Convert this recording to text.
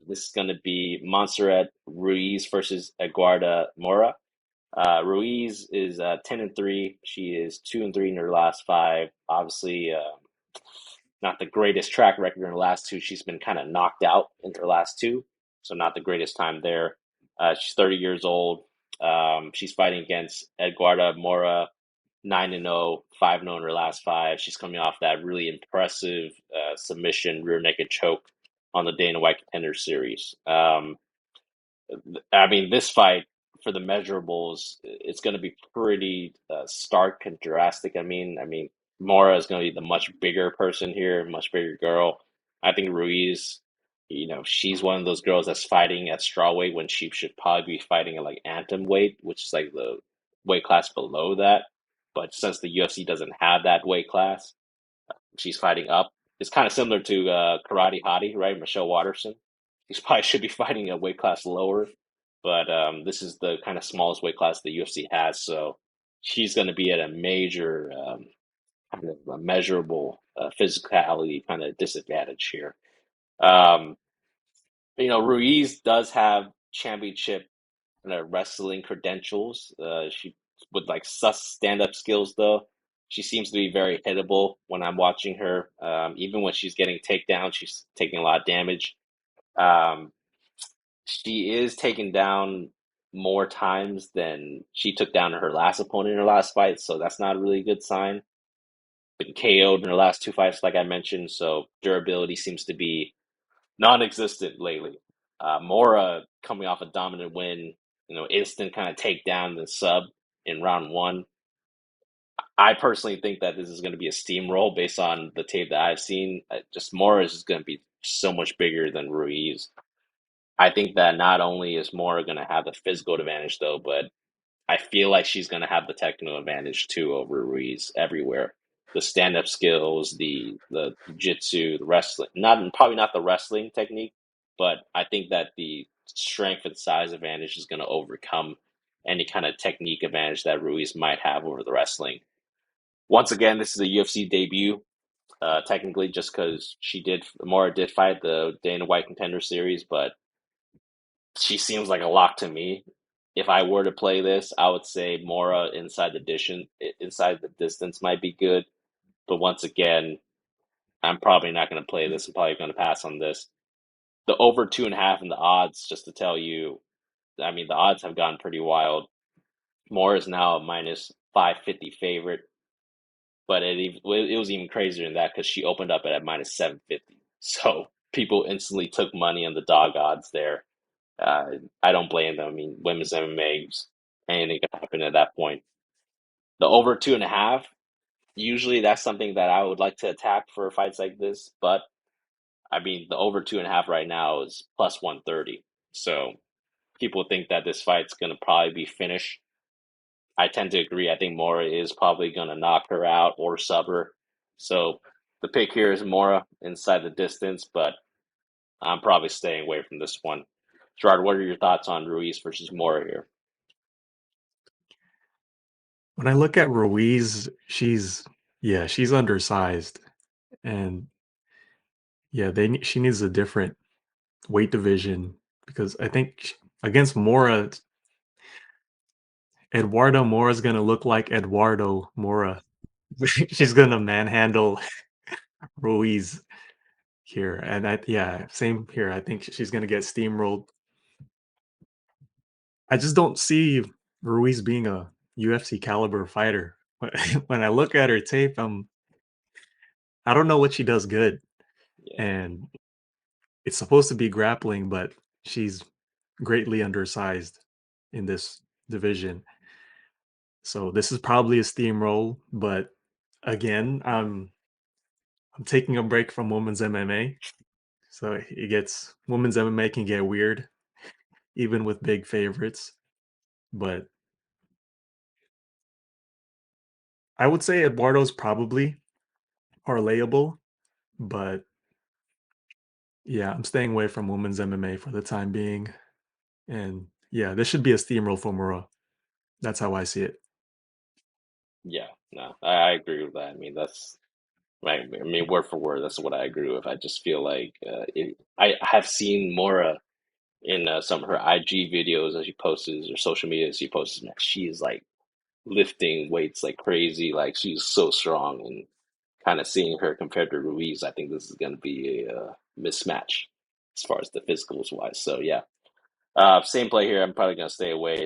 This is going to be Montserrat Ruiz versus Eduarda Moura. Ruiz is 10-3. She is 2-3 in her last five. Obviously, not the greatest track record in her last two. She's been kind of knocked out in her last two, so not the greatest time there. She's 30 years old. She's fighting against Eduarda Moura, 9-0, 5-0 in her last five. She's coming off that really impressive submission rear naked choke on the Dana White Contender Series. I mean, this fight for the measurables, it's going to be pretty stark and drastic. I mean, Mora is going to be the much bigger person here, much bigger girl. I think Ruiz, she's one of those girls that's fighting at strawweight when she should probably be fighting at like atom weight, which is like the weight class below that. But since the UFC doesn't have that weight class, she's fighting up. It's kind of similar to Karate Hottie, right? Michelle Watterson. She probably should be fighting a weight class lower, but this is the kind of smallest weight class the UFC has, so she's going to be at a major kind of a measurable physicality kind of disadvantage here. Um, Ruiz does have championship wrestling credentials. She with like sus stand up skills though. She seems to be very hittable when I'm watching her. Even when she's getting takedowns, she's taking a lot of damage. Um, she is taken down more times than she took down her last opponent in her last fight, so that's not a really good sign. Been KO'd in her last two fights, like I mentioned, so durability seems to be non-existent lately. Mora coming off a dominant win, instant kind of takedown the sub in round one. I personally think that this is going to be a steamroll based on the tape that I've seen. Just Mora is going to be so much bigger than Ruiz. I think that not only is Mora going to have the physical advantage though, but I feel like she's going to have the technical advantage too over Ruiz everywhere. The stand-up skills, the jiu-jitsu, the wrestling, not probably not the wrestling technique, but I think that the strength and size advantage is going to overcome any kind of technique advantage that Ruiz might have over the wrestling. Once again, this is a UFC debut, technically, just because Mora did fight the Dana White Contender Series, but she seems like a lock to me. If I were to play this, I would say Mora inside the distance might be good. But once again, I'm probably not going to play this. I'm probably going to pass on this. The over 2.5 and the odds, just to tell you, I mean, the odds have gone pretty wild. Mora is now a minus 550 favorite, but it was even crazier than that because she opened up at minus 750. So people instantly took money on the dog odds there. I don't blame them. I mean, women's MMA, anything can happen at that point. The over 2.5, usually that's something that I would like to attack for fights like this. But I mean, the over 2.5 right now is plus 130. So people think that this fight's going to probably be finished. I tend to agree. I think Mora is probably going to knock her out or sub her. So the pick here is Mora inside the distance, but I'm probably staying away from this one. Gerard, what are your thoughts on Ruiz versus Mora here? When I look at Ruiz, she's undersized, and she needs a different weight division because I think against Mora, Eduardo Mora is gonna look like Eduardo Mora. She's gonna manhandle Ruiz here, and same here. I think she's gonna get steamrolled. I just don't see Ruiz being a UFC caliber fighter. When I look at her tape, I don't know what she does good, Yeah, and it's supposed to be grappling, but she's greatly undersized in this division. So this is probably a steamroll, but again, I'm taking a break from women's MMA. So it gets women's MMA can get weird, even with big favorites. But I would say Eduardo's probably parlayable, but yeah, I'm staying away from women's MMA for the time being. And yeah, this should be a steamroll for Mura. That's how I see it. yeah, no, I agree with that. I mean, Right. I mean, word for word, that's what I agree with. I just feel like I have seen Mora in some of her IG videos that she posts or social media she posts. Man, she is like lifting weights like crazy. Like she's so strong, and kind of seeing her compared to Ruiz, I think this is going to be a mismatch as far as the physicals wise. So yeah, same play here. I'm probably going to stay away.